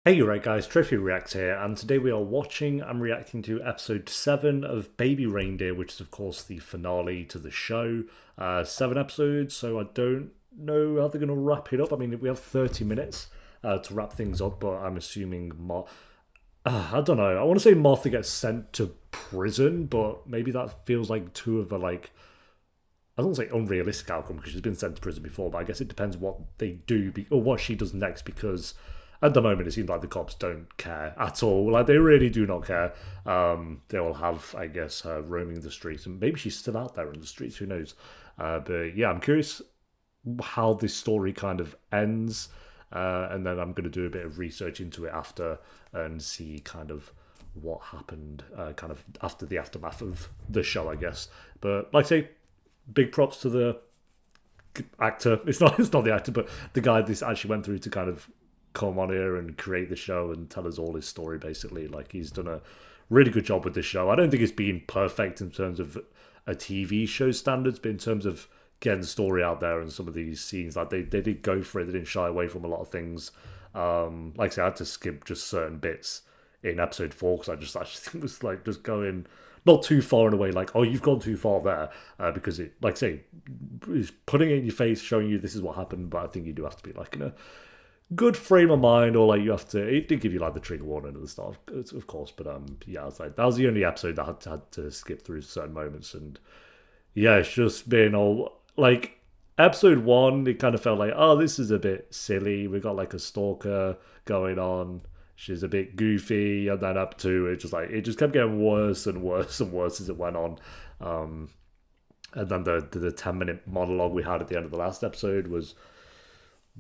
Hey, you right guys, Trophy React here, and today we are watching and reacting to episode 7 of Baby Reindeer, which is of course the finale to the show. 7 episodes, so I don't know how they're going to wrap it up. I mean, we have 30 minutes to wrap things up, but I'm assuming I don't know. I want to say Martha gets sent to prison, but maybe that feels like too of a I don't say unrealistic outcome because she's been sent to prison before, but I guess it depends what they do or what she does next because at the moment it seems like the cops don't care at all. Like they really do not care. They will have, I guess, her roaming the streets, and maybe she's still out there in the streets. Who knows? But yeah, I'm curious how this story kind of ends, and then I'm going to do a bit of research into it after and see kind of what happened, kind of after the aftermath of the show, I guess. But like I say, big props to the actor. It's not the actor, but the guy this actually went through to kind of come on here and create the show and tell us all his story. Basically, like he's done a really good job with this show. I don't think it's been perfect in terms of a TV show standards, but in terms of getting the story out there and some of these scenes, like they did go for it. They didn't shy away from a lot of things. Like I said, I had to skip just certain bits in episode 4 because I just think it was like just going not too far in a way, like, oh, you've gone too far there, because it, like I say, is putting it in your face, showing you this is what happened, but I think you do have to be like in a good frame of mind, or like you have to, it did give you like the trigger warning at the start, of course, but yeah, I was like, that was the only episode that I had to skip through certain moments, and yeah, it's just been all, like, episode 1, it kind of felt like, oh, this is a bit silly, we got like a stalker going on, she's a bit goofy, and then up to it just like it just kept getting worse and worse and worse as it went on. And then the 10-minute monologue we had at the end of the last episode was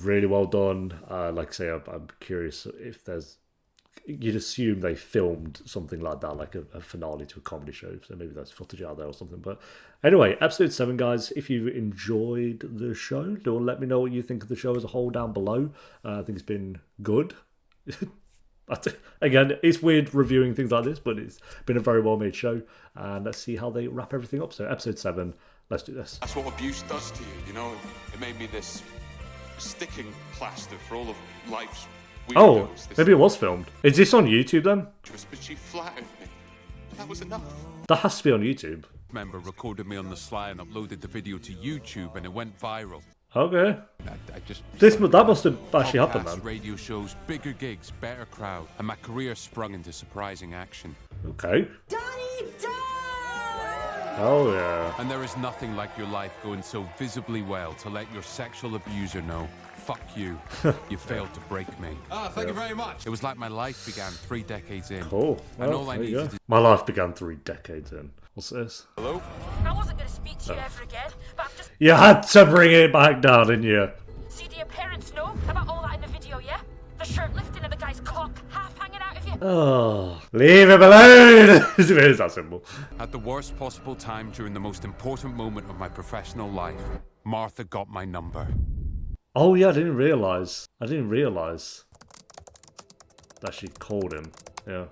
really well done. Like I say, I'm curious if there's, you'd assume they filmed something like that, like a finale to a comedy show, so maybe there's footage out there or something. But anyway, episode 7, guys, if you enjoyed the show, don't let me know what you think of the show as a whole down below. I think it's been good. Again, it's weird reviewing things like this, but it's been a very well made show, and let's see how they wrap everything up. So episode 7, let's do this. That's what abuse does to you, you know? It made me this sticking plaster for all of life's weirdos. Oh, maybe it was filmed. Is this on YouTube then? But she flattered me. That was enough. That has to be on YouTube. Member recorded me on the sly and uploaded the video to YouTube, and it went viral. Okay. I just That must have actually happened then. Radio shows, bigger gigs, better crowd, and my career sprung into surprising action. Okay. Donny, Oh yeah. And there is nothing like your life going so visibly well to let your sexual abuser know, fuck you, you failed to break me. Thank you very much. It was like my life began 3 decades in. Cool. And Well, all I there you go. needed is... My life began 3 decades in. What's this? Hello? I wasn't going to speak to you ever again, but I've just... You had to bring it back down, didn't you? See, do your parents know about all that in the video, yeah? The shirt lifting and the guy's cock half hanging out of you? Oh, leave him alone! It is that simple. At the worst possible time during the most important moment of my professional life, Martha got my number. Oh yeah, I didn't realise that she called him. Yeah.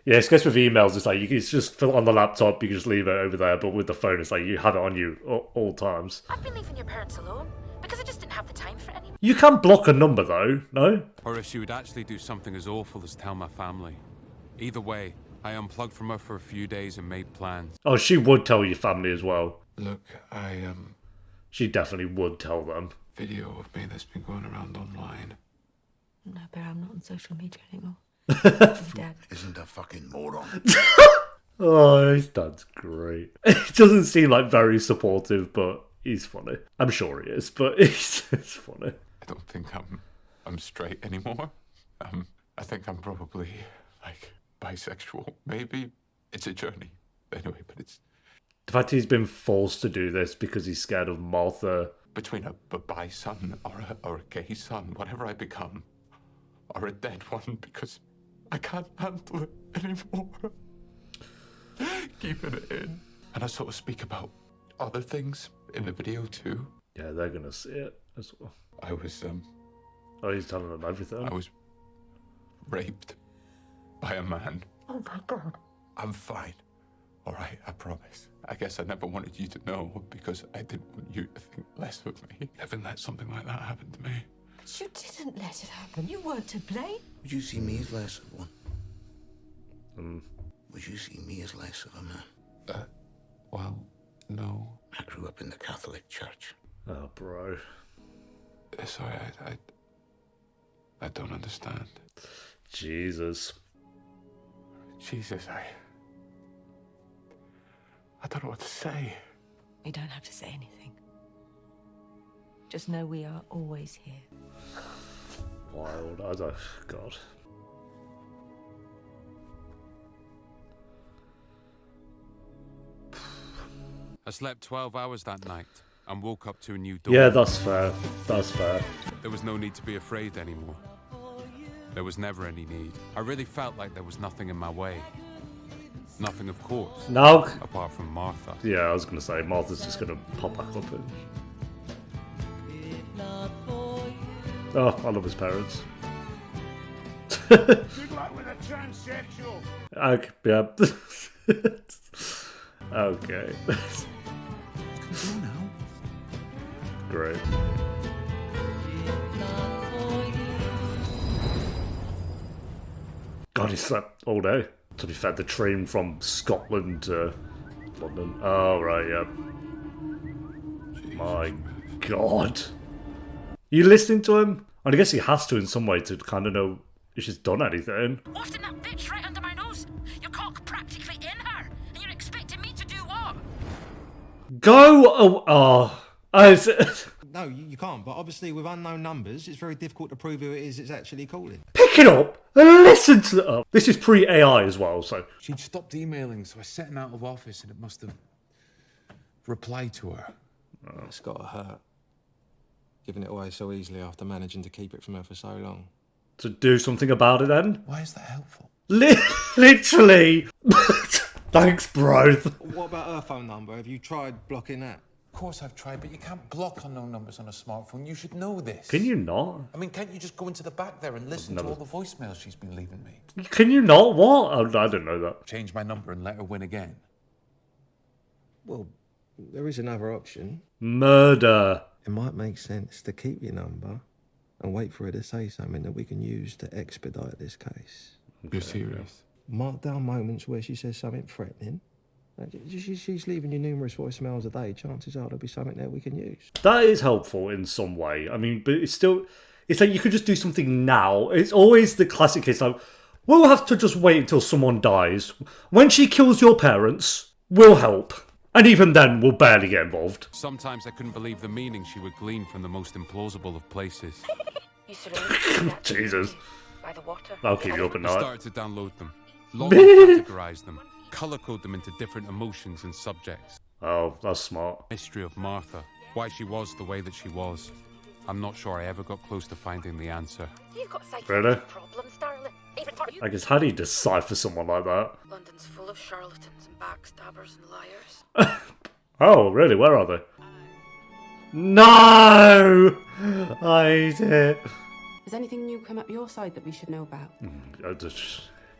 Yeah, it's guess with emails, it's like, it's just on the laptop, you can just leave it over there, but with the phone, it's like you have it on you all times. I've been leaving your parents alone because I just didn't have the time for it anymore. You can block a number though, no? Or if she would actually do something as awful as tell my family. Either way, I unplugged from her for a few days and made plans. Oh, she would tell your family as well. Look, She definitely would tell them. video of me that's been going around online. No, but I'm not on social media anymore. Dad. Isn't a fucking moron. Oh, his dad's great. He doesn't seem like very supportive, but he's funny. I'm sure he is, but it's funny. I don't think I'm straight anymore. I think I'm probably like bisexual. Maybe it's a journey. Anyway, but it's The fact he's been forced to do this because he's scared of Martha. between a bi son or a gay son, whatever I become, or a dead one, because I can't handle it anymore. Keeping it in. And I sort of speak about other things in the video too. Yeah, they're gonna see it as well. I was Oh, he's telling them everything. I was raped by a man. Oh my God. I'm fine. All right, I promise. I guess I never wanted you to know because I didn't want you to think less of me. Never let something like that happen to me. But you didn't let it happen. You weren't to blame. Would you see me as less of one? Would you see me as less of a man? Well, no. I grew up in the Catholic Church. Oh, bro. Sorry, I don't understand. Jesus. Jesus, I don't know what to say. We don't have to say anything. Just know we are always here. Wild. I don't. God. I slept 12 hours that night and woke up to a new dawn. Yeah, that's fair. That's fair. There was no need to be afraid anymore. There was never any need. I really felt like there was nothing in my way. Nothing, of course. Now. Apart from Martha. Yeah, I was gonna say Martha's just gonna pop back up. Oh, I love his parents. Good luck with a transsexual. Okay, yeah. Okay. Great. God, he slept all day. To be fair, the train from Scotland to London. Oh, right, yeah. My God. You listening to him? And I guess he has to in some way to kind of know if she's done anything. Wafting that bitch right under my nose. Your cock practically in her. And you're expecting me to do what? Go! No, you can't. But obviously, with unknown numbers, it's very difficult to prove who it is it's actually calling. Pick it up and listen to it. This is pre-AI as well, so. She'd stopped emailing, so I sent him out of office and it must have replied to her. It's got to hurt. Giving it away so easily after managing to keep it from her for so long. To do something about it then? Why is that helpful? Literally. Thanks, bro. What about her phone number? Have you tried blocking that? Of course I've tried, but you can't block unknown numbers on a smartphone. You should know this. Can you not? I mean, can't you just go into the back there and listen to all the voicemails she's been leaving me? Can you not? What? I didn't know that. Change my number and let her win again. Well, there is another option. Murder. It might make sense to keep your number and wait for her to say something that we can use to expedite this case. You're serious? Mark down moments where she says something threatening. She's leaving you numerous voicemails a day. Chances are there'll be something there we can use. That is helpful in some way. I mean, but it's still... It's like you could just do something now. It's always the classic case like, we'll have to just wait until someone dies. When she kills your parents, we'll help. And even then, we'll barely get involved. Sometimes I couldn't believe the meaning she would glean from the most implausible of places. Jesus. By the water. I'll keep you up at I night. started to download them, log and categorize them, color code them into different emotions and subjects. Oh, that's smart. Mystery of Martha, why she was the way that she was. I'm not sure I ever got close to finding the answer. You've got psychiatric Really? problems, darling. Even for you. I guess how do you decipher someone like that? London's full of charlatans and backstabbers and liars. Oh, really? Where are they? No! I hate it. Has anything new come up your side that we should know about?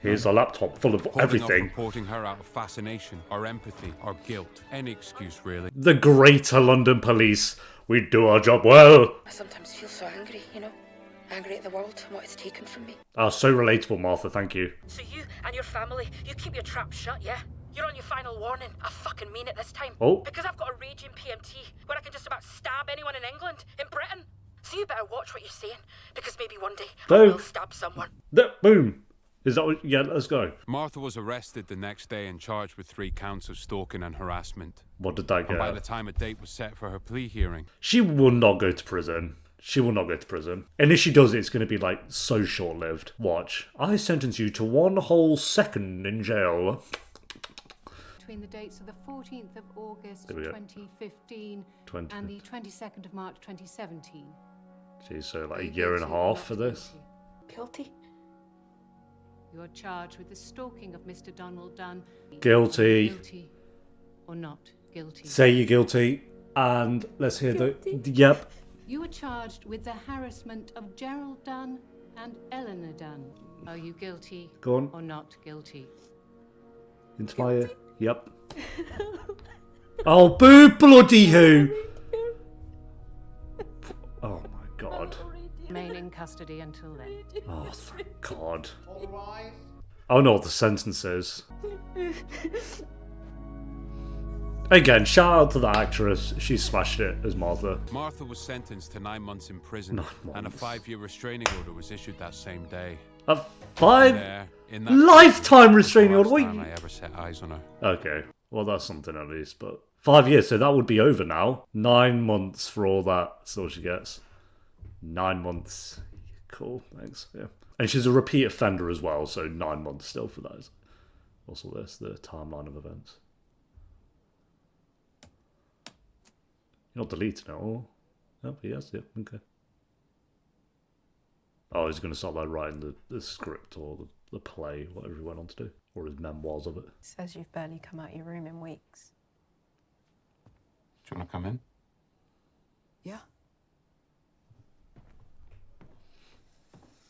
Here's a laptop full of Holding everything. off reporting her out of fascination, or empathy, or guilt. Any excuse, really. The Greater London Police. We do our job well. I sometimes feel so angry, you know? Angry at the world and what it's taken from me. Ah, so relatable, Martha, thank you. So you and your family, you keep your trap shut, yeah? You're on your final warning. I fucking mean it this time. Oh. Because I've got a raging PMT where I can just about stab anyone in England, in Britain. So you better watch what you're saying, because maybe one day I will stab someone. Boom. Is that what... Yeah, let's go. Martha was arrested the next day and charged with 3 counts of stalking and harassment. What did that get? And by the time a date was set for her plea hearing... She will not go to prison. She will not go to prison. And if she does, it's going to be, like, so short-lived. Watch. I sentence you to 1 whole second in jail. Between the dates of the 14th of August 2015 and the 22nd of March 2017. Geez, so like a year and a half for this? Guilty? You're charged with the stalking of Mr. Donald Dunn. Guilty. Guilty or not guilty? Say you're guilty, and let's hear the... Yep. You are charged with the harassment of Gerald Dunn and Eleanor Dunn. Are you guilty Go on. or not guilty? Into my ear. Yep. Oh, boo bloody who! Oh my god. Remain in custody until then. Oh, thank God. Oh no, the sentence is. Again, shout out to the actress. She smashed it as Martha. Martha was sentenced to 9 months in prison, and a 5-year restraining order was issued that same day. A 5 There, in that lifetime restraining order? last Wait. time I ever set eyes on her. Okay, well that's something at least, but 5 years, so that would be over now. 9 months for all that, so she gets 9 months. Cool, thanks. Yeah, and she's a repeat offender as well, so 9 months still for that. Also, there's the timeline of events. You're not deleting it all. Oh, yes, yeah, okay. Oh, he's going to start by writing the script or the play, whatever he went on to do, or his memoirs of it. Says you've barely come out your room in weeks. Do you want to come in? Yeah.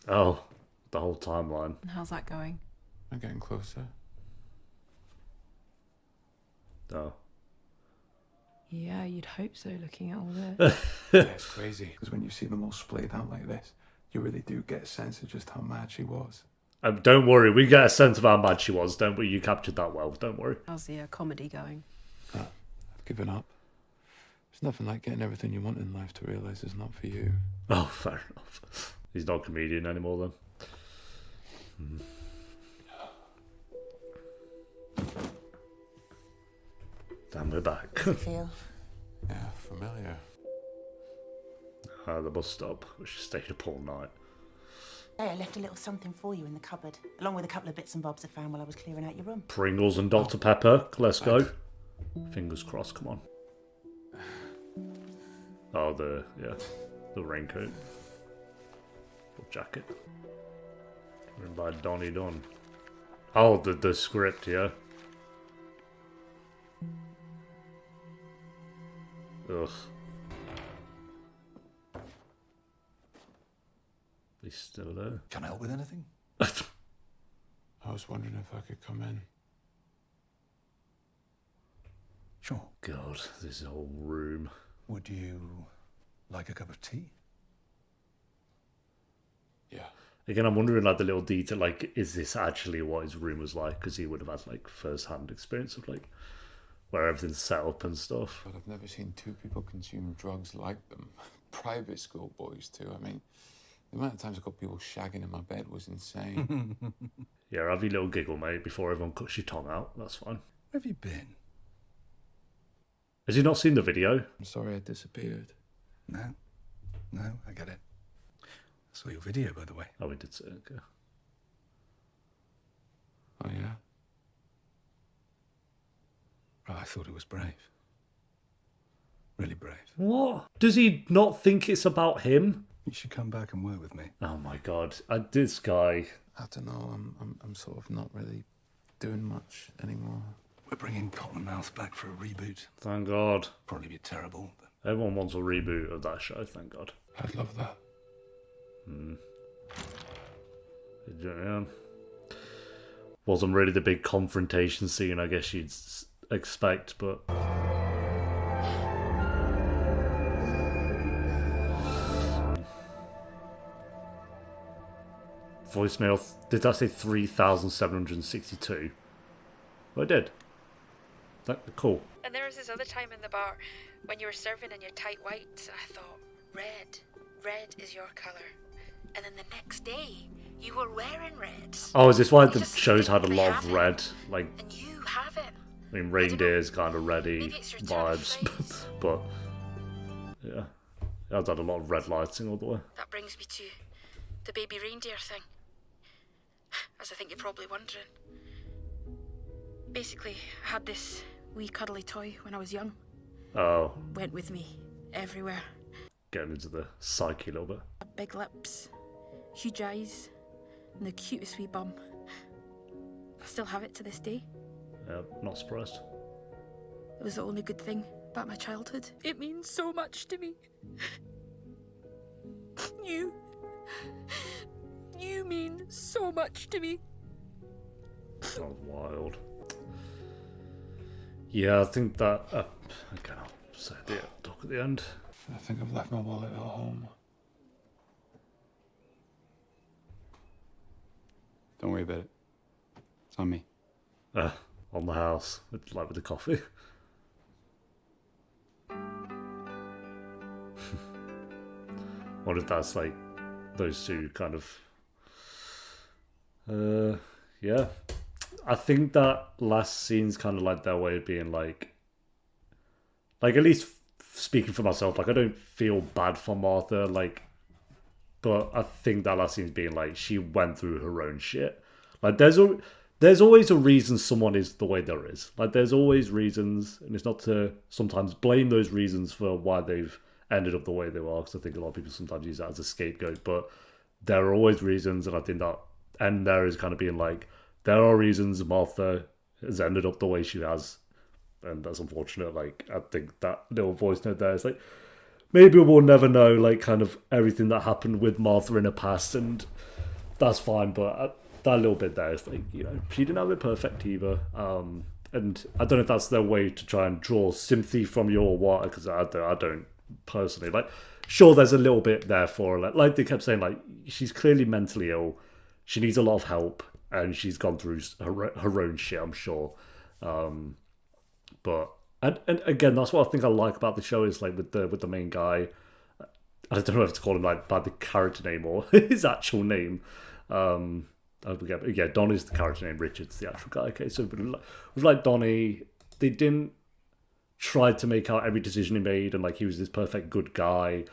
Oh, the whole timeline. And how's that going? I'm getting closer. Oh. Yeah, you'd hope so, looking at all this. Yeah, it's crazy. Because when you see them all splayed out like this, you really do get a sense of just how mad she was. Don't worry, we get a sense of how mad she was, don't we? You captured that well, don't worry. How's the comedy going? I've given up. It's nothing like getting everything you want in life to realise it's not for you. Oh, fair enough. He's not a comedian anymore then. Damn, we're back. Feel? Yeah, familiar. The bus stop, which stayed up all night. Hey, I left a little something for you in the cupboard, along with a couple of bits and bobs I found while I was clearing out your room. Pringles and Dr. Pepper, let's go. Fingers crossed, come on. Oh, the raincoat. Or jacket. Written by Donny Dunn. Oh, the script, yeah. Ugh. He's still there. Can I help with anything? I was wondering if I could come in. Sure. God, this whole room. Would you like a cup of tea? Yeah. Again, I'm wondering, like, the little detail, like, is this actually what his room was like? Because he would have had, like, first-hand experience of, like, where everything's set up and stuff. But I've never seen two people consume drugs like them. Private school boys, too. I mean, the amount of times I got people shagging in my bed was insane. Yeah, have your little giggle, mate, before everyone cuts your tongue out. That's fine. Where have you been? Has he not seen the video? I'm sorry I disappeared. No, I get it. I saw your video, by the way. Oh, we did say it, okay. Oh, yeah? Well, I thought it was brave. Really brave. What? Does he not think it's about him? You should come back and work with me. Oh my god, this guy. I don't know, I'm sort of not really doing much anymore. We're bringing Cottonmouth back for a reboot. Thank God. Probably be terrible, but... Everyone wants a reboot of that show, thank God. I'd love that. Yeah. Wasn't really the big confrontation scene I guess you'd expect, but... Voicemail, did I say 3,762? Well, I did. Cool. And there was this other time in the bar when you were serving in your tight whites. I thought, red is your colour. And then the next day, you were wearing red. Oh, is this why the show's had a lot of red? Like, and you have it. I mean, Reindeer's kind of reddy vibes, but yeah, I've had a lot of red lighting all the way. That brings me to the baby reindeer thing. As I think you're probably wondering. Basically, I had this wee cuddly toy when I was young. Oh. Went with me everywhere. Getting into the psyche a little bit. Big lips, huge eyes, and the cutest wee bum. I still have it to this day. Yeah, not surprised. It was the only good thing about my childhood. It means so much to me. You mean so much to me. Sounds wild. Yeah, I think that... again, I'll say the talk at the end. I think I've left my wallet at home. Don't worry about it. It's on me. On the house, like with the coffee. What if that's like those two kind of... yeah. I think that last scene's kind of like their way of being like at least speaking for myself, like I don't feel bad for Martha, like, but I think that last scene's being like she went through her own shit. Like there's always a reason someone is the way there is. Like there's always reasons, and it's not to sometimes blame those reasons for why they've ended up the way they are, because I think a lot of people sometimes use that as a scapegoat, but there are always reasons, and I think that end there is kind of being like, there are reasons Martha has ended up the way she has, and that's unfortunate. Like, I think that little voice note there is like, maybe we'll never know, like, kind of everything that happened with Martha in her past, and that's fine, but that little bit there is like, you know, she didn't have it perfect either. And I don't know if that's their way to try and draw sympathy from you or what, because I don't personally. Like, sure, there's a little bit there for her. Like they kept saying, like, she's clearly mentally ill. She needs a lot of help, and she's gone through her own shit, I'm sure. But and again, that's what I think I like about the show is like with the main guy. I don't know if to call him like by the character name or his actual name. I forget. But yeah, Donny's the character name. Richard's the actual guy. Okay, so with like Donny, they didn't try to make out every decision he made and like he was this perfect good guy.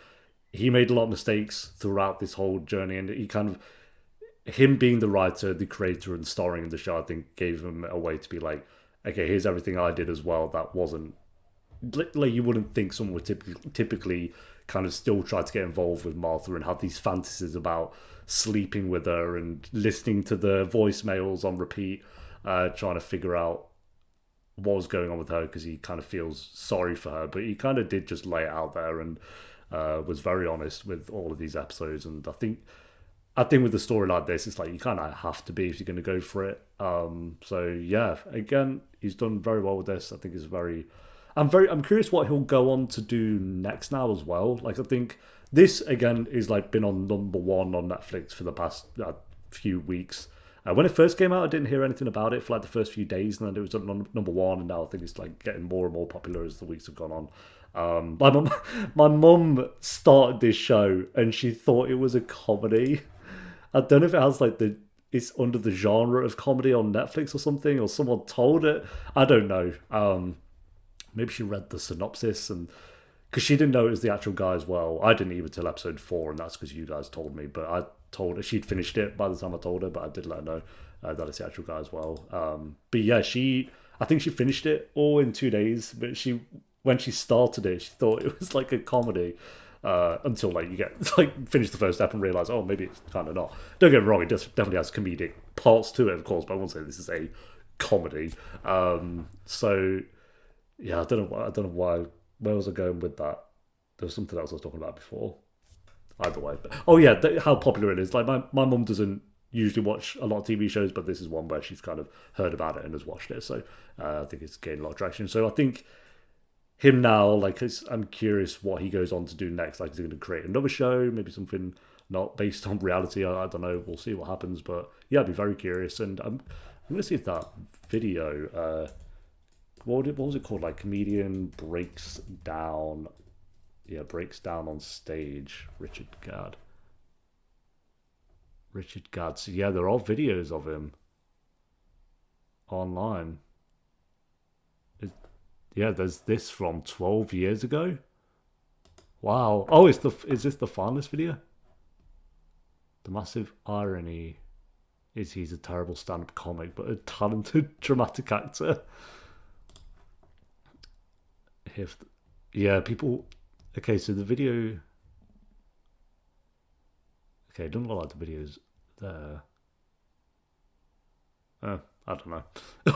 He made a lot of mistakes throughout this whole journey, and he kind of, him being the writer, the creator, and starring in the show, I think gave him a way to be like, okay, here's everything I did as well. That wasn't like you wouldn't think someone would typically kind of still try to get involved with Martha and have these fantasies about sleeping with her and listening to the voicemails on repeat, trying to figure out what was going on with her because he kind of feels sorry for her. But he kind of did just lay it out there and was very honest with all of these episodes. And I think with a story like this, it's like you kind of have to be if you're going to go for it. So yeah, again, he's done very well with this. I think he's I'm curious what he'll go on to do next now as well. Like, I think this again is like been on #1 on Netflix for the past few weeks. When it first came out, I didn't hear anything about it for like the first few days, and then it was on #1, and now I think it's like getting more and more popular as the weeks have gone on. My mum started this show and she thought it was a comedy. I don't know if it has like it's under the genre of comedy on Netflix or something, or someone told it. I don't know. Maybe she read the synopsis, and because she didn't know it was the actual guy as well. I didn't even till episode 4, and that's because you guys told me. But I told her she'd finished it by the time I told her, but I did let her know that it's the actual guy as well. But yeah, I think she finished it all in 2 days. But when she started it, she thought it was like a comedy. Until like you get like finish the first step and realize, oh, maybe it's kind of not. Don't get me wrong, it definitely has comedic parts to it, of course, but I won't say this is a comedy. So yeah, I don't know why. Where was I going with that? There was something else I was talking about before. Either way, but oh yeah, how popular it is. Like my mum doesn't usually watch a lot of TV shows, but this is one where she's kind of heard about it and has watched it. So I think it's gained a lot of traction. So I think him now, like, I'm curious what he goes on to do next. Like, is he going to create another show? Maybe something not based on reality. I don't know. We'll see what happens. But yeah, I'd be very curious. And I'm going to see if that video, what was it called? Like, comedian breaks down. Yeah, breaks down on stage. Richard Gadd. So yeah, there are videos of him online. Yeah, there's this from 12 years ago. Wow. Oh, is this the finalist video? The massive irony is he's a terrible stand-up comic, but a talented dramatic actor. People... Okay, so the video... Okay, it doesn't look like the video's there. I don't know.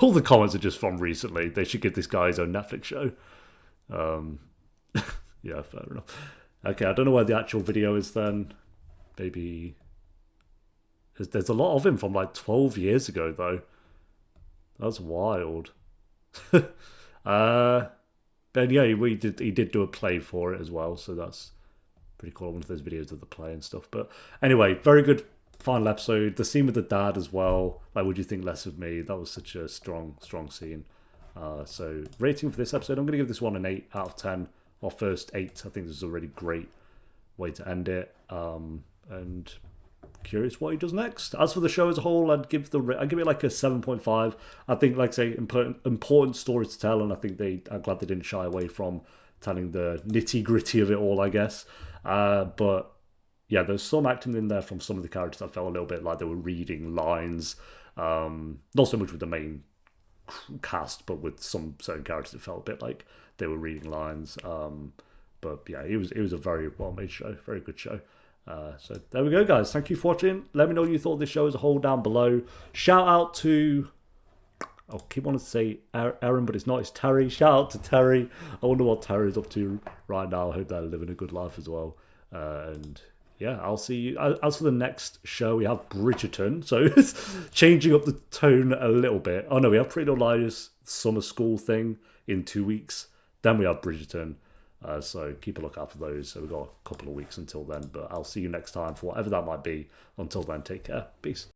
All the comments are just from recently. They should give this guy his own Netflix show. Yeah, fair enough. Okay, I don't know where the actual video is then. Maybe... There's a lot of him from like 12 years ago, though. That's wild. But yeah, he did do a play for it as well, so that's pretty cool. One of those videos of the play and stuff. But anyway, very good final episode, the scene with the dad as well. Like, would you think less of me? That was such a strong scene. So rating for this episode, I'm going to give this one an 8 out of 10. Our first 8. I think this is a really great way to end it. And curious what he does next. As for the show as a whole, I'd give it like a 7.5. I think, like I say, important story to tell, and I think I'm glad they didn't shy away from telling the nitty gritty of it all, I guess. But yeah, there's some acting in there from some of the characters that felt a little bit like they were reading lines. Not so much with the main cast, but with some certain characters it felt a bit like they were reading lines. But yeah, it was a very well made show, very good show. So there we go, guys. Thank you for watching. Let me know what you thought of this show as a whole down below. Shout out to, I keep wanting to say Aaron, but it's not, it's Terry. Shout out to Terry. I wonder what Terry's up to right now. I hope they're living a good life as well. And yeah, I'll see you. As for the next show, we have Bridgerton. So it's changing up the tone a little bit. Oh no, we have Pretty Little Liars summer school thing in 2 weeks. Then we have Bridgerton. So keep a lookout for those. So we've got a couple of weeks until then. But I'll see you next time for whatever that might be. Until then, take care. Peace.